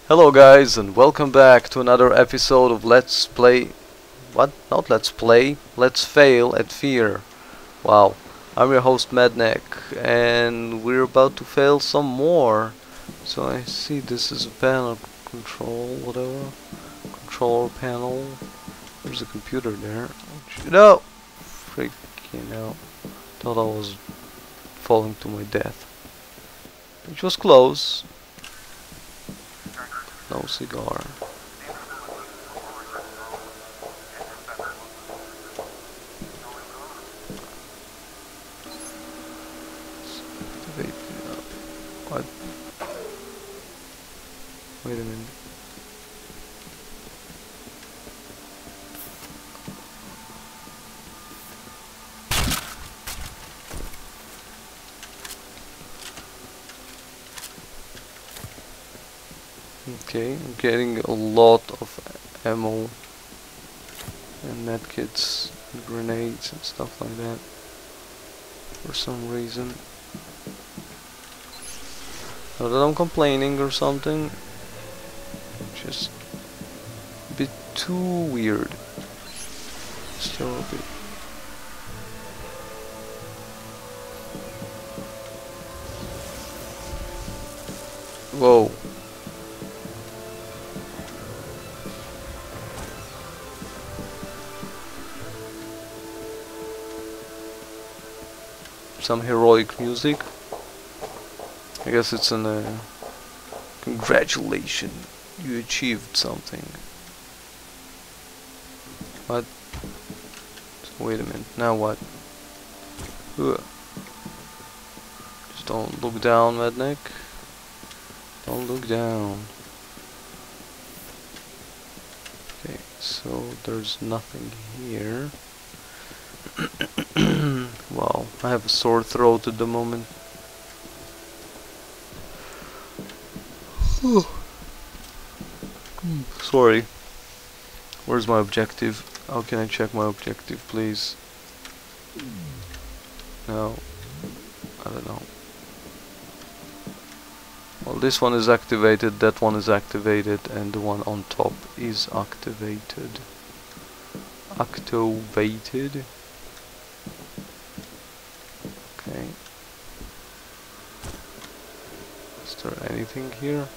Hello guys, and welcome back to another episode of Let's Play... What? Not Let's Play. Let's Fail at F.E.A.R. Wow. I'm your host Madneck, and we're about to fail some more. So I see this is a panel control, whatever. Control panel. There's a computer there. No! Freaking hell. Thought I was falling to my death. Which was close. No cigar. What? Wait a minute. Okay, I'm getting a lot of ammo and medkits and grenades and stuff like that for some reason. Not that I'm complaining or something, just a bit too weird. Still a bit. Whoa. Some heroic music. I guess it's an congratulations, you achieved something. What? Wait a minute, now what? Ugh. Just don't look down, Madneck. Don't look down. Okay, so there's nothing here. Wow, I have a sore throat at the moment. Sorry. Where's my objective? How can I check my objective, please? No. I don't know. Well, this one is activated, that one is activated, and the one on top is activated. Activated. Okay. Is there anything here?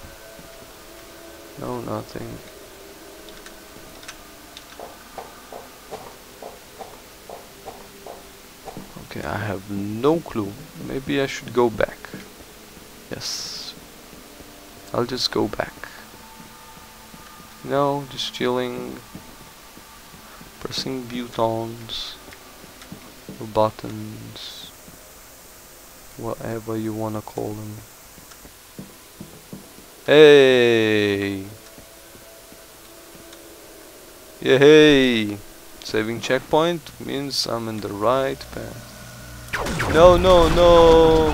No, nothing. Okay, I have no clue. Maybe I should go back. Yes. I'll just go back. No, just chilling. Pressing buttons. Or buttons. Whatever you wanna call them. Hey! Yay! Saving checkpoint means I'm in the right path. No, no, no!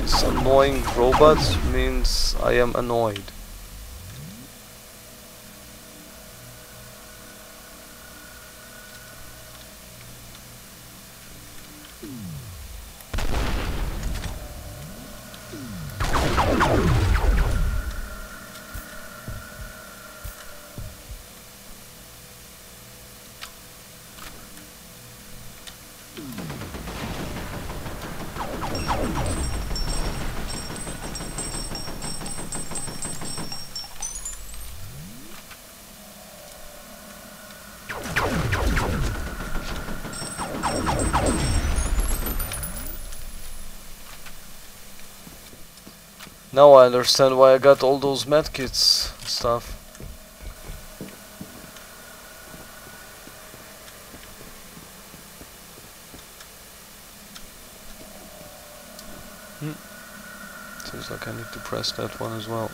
This annoying robot means I am annoyed. Now I understand why I got all those medkits and stuff. Seems like I need to press that one as well.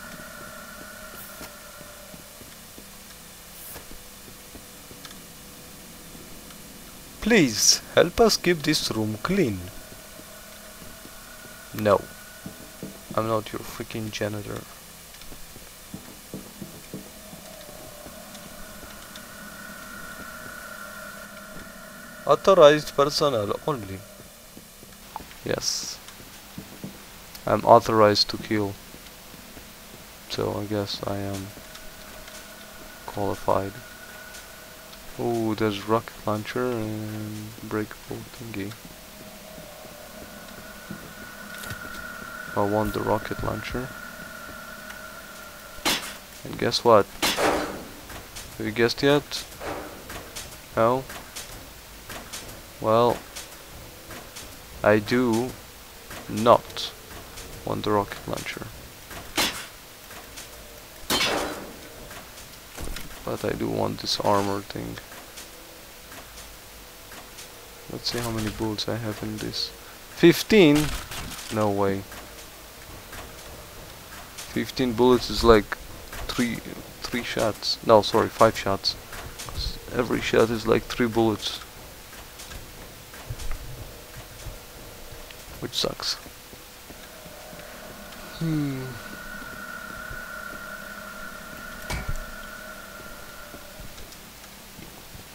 Please help us keep this room clean. No. I'm not your freaking janitor. Authorized personnel only. Yes. I'm authorized to kill. So I guess I am qualified. Oh, there's rocket launcher and breakable thingy. I want the rocket launcher. And guess what? Have you guessed yet? No? Well, I do not want the rocket launcher. But I do want this armor thing. Let's see how many bullets I have in this. 15? No way. 15 bullets is like three shots. No, sorry, 5 shots. 'Cause every shot is like 3 bullets. Which sucks.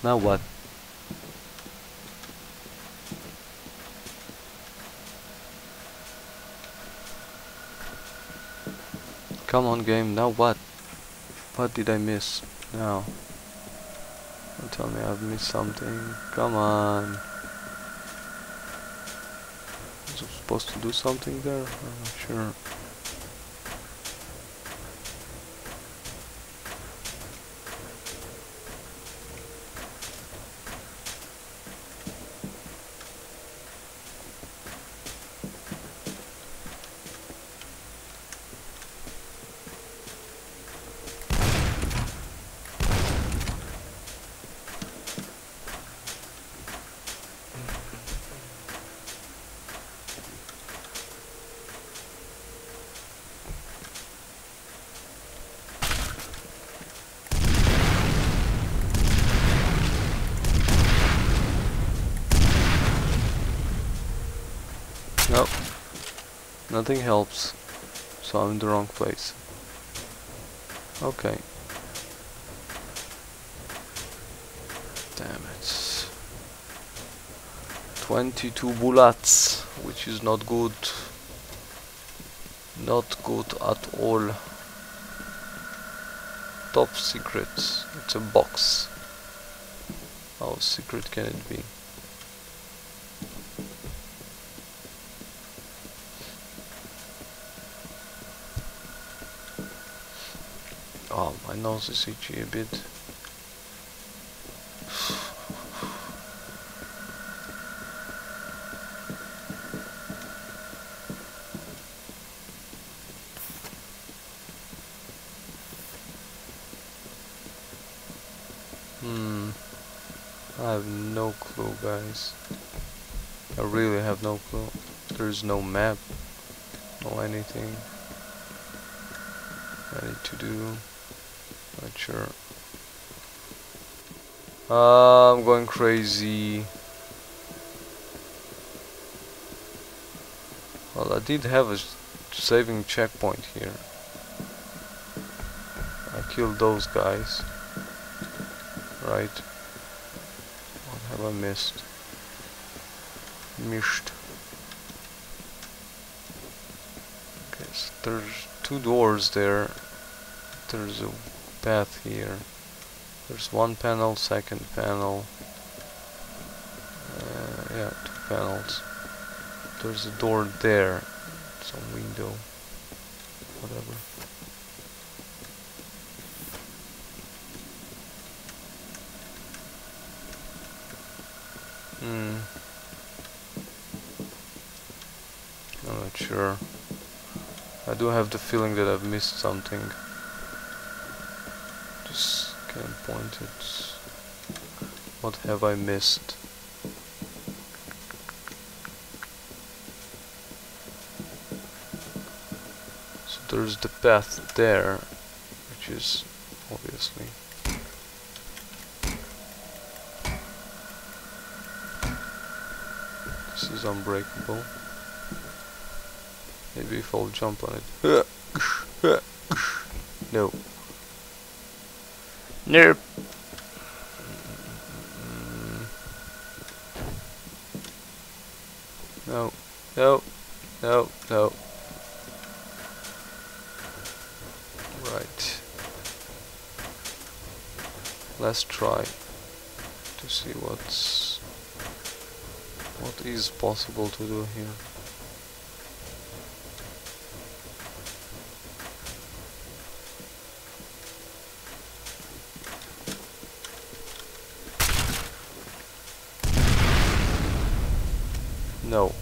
Now what? Come on, game, now what? What did I miss? Now. Don't tell me I've missed something. Come on. Was I supposed to do something there? I'm not sure. Nope. Nothing helps. So I'm in the wrong place. Okay. Damn it. 22 bullets, which is not good. Not good at all. Top secret. It's a box. How secret can it be? Oh, my nose is itchy a bit. I have no clue, guys. I really have no clue. There's no map, no anything I need to do. Not sure. I'm going crazy. Well, I did have a saving checkpoint here. I killed those guys. Right. What have I missed? Okay, so there's 2 doors there. There's a path here. There's 1 panel, 2nd panel. Yeah, 2 panels. There's a door there. Some window. Whatever. I'm not sure. I do have the feeling that I've missed something. Just can't point it. What have I missed? So there's the path there, which is obviously. This is unbreakable. Maybe if I'll jump on it. No. Nope. No. No. No. No. Right. Let's try to see what is possible to do here. No.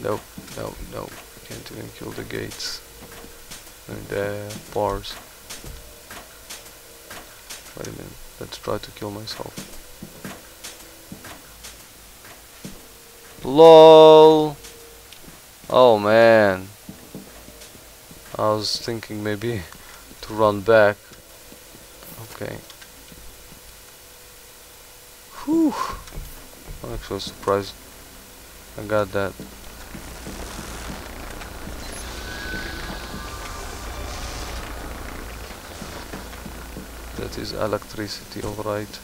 Nope, no, no. Can't even kill the gates and the bars. Wait a minute. Let's try to kill myself. LOL. Oh man. I was thinking maybe to run back. Okay. Whew. I'm actually surprised I got that. That is electricity, alright.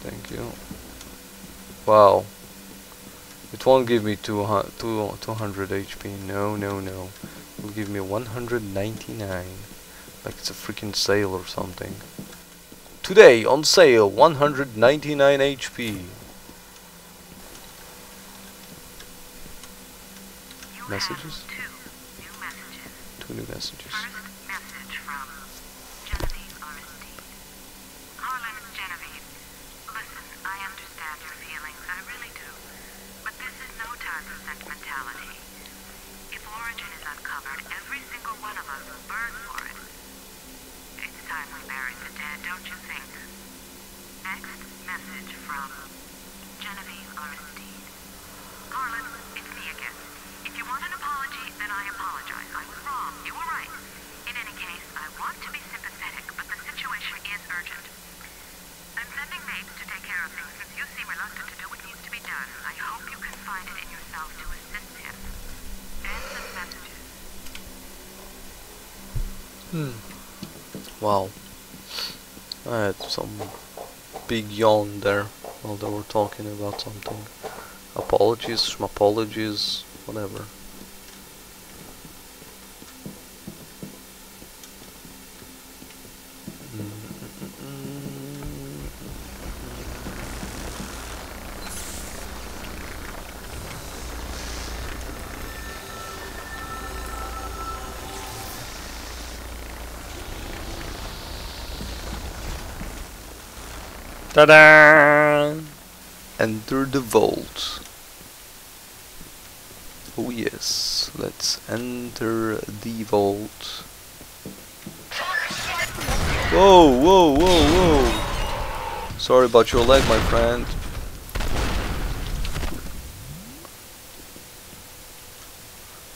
Thank you. Wow. It won't give me 200 HP. No, no, no. It will give me 199. Like it's a freaking sale or something. Today on sale, 199 HP. Messages? Two new messages. First message from Genevieve Aristide. Harlan, Genevieve, listen, I understand your feelings, I really do. But this is no time for sentimentality. If origin is uncovered, every single one of us will burn for it. It's time we buried the dead, don't you think? Next message from Genevieve Aristide. Harlan, it's me again. If you want an apology, then I apologize. I was wrong. You were right. In any case, I want to be sympathetic, but the situation is urgent. I'm sending mates to take care of things since you seem reluctant to do what needs to be done. I hope you can find it in yourself to assist him. End of messages. Wow. I had some big yawn there while they were talking about something. Apologies, schmapologies, whatever. Ta-da! Enter the vault. Oh yes, let's enter the vault. Whoa, whoa, whoa, whoa! Sorry about your leg, my friend.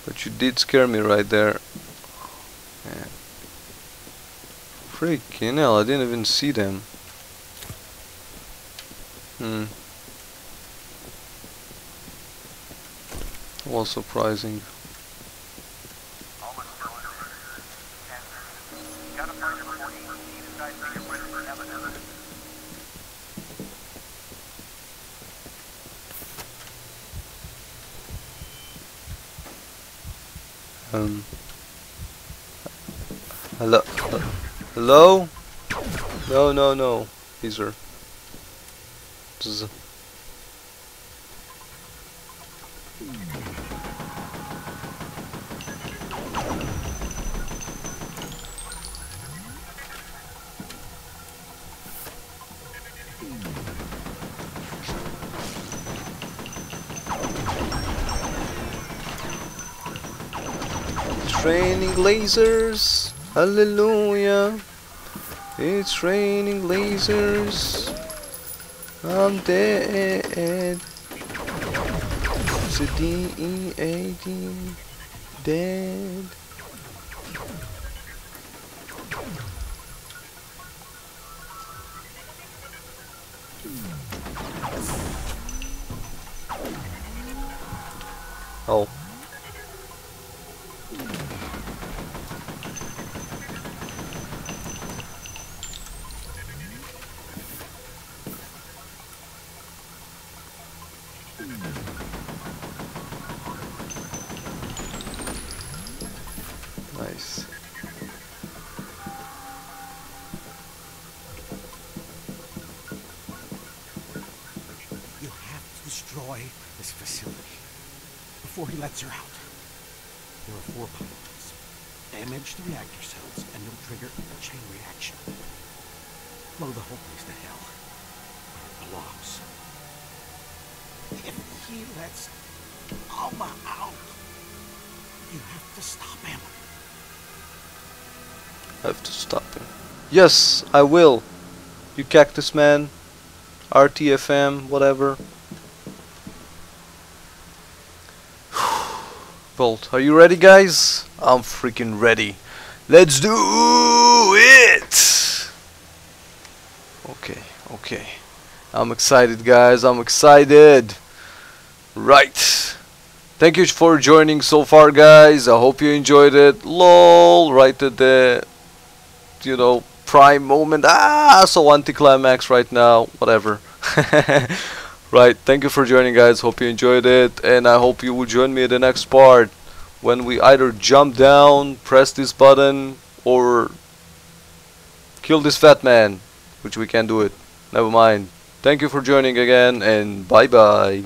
But you did scare me right there. Yeah. Freaking hell, I didn't even see them. Was surprising. Hello? Hello? No, no, no. These are... It's raining lasers. Hallelujah. It's raining lasers. I'm dead. It's a D-E-A-D. Dead. Oh. destroy this facility before he lets her out. There are 4 pylons. Damage the reactor cells and you'll trigger a chain reaction. Blow the whole place to hell where it belongs. If he lets Alma out, you have to stop him. I have to stop him. Yes, I will. You cactus man. RTFM, whatever. Bolt, are you ready, guys? I'm freaking ready. Let's do it! Okay, okay. I'm excited, guys. I'm excited. Right. Thank you for joining so far, guys. I hope you enjoyed it. LOL, right at the, you know, prime moment. So anticlimax right now. Whatever. Right, thank you for joining, guys. Hope you enjoyed it, and I hope you will join me in the next part when we either jump down, press this button, or kill this fat man, which we can do it. Never mind. Thank you for joining again, and bye bye.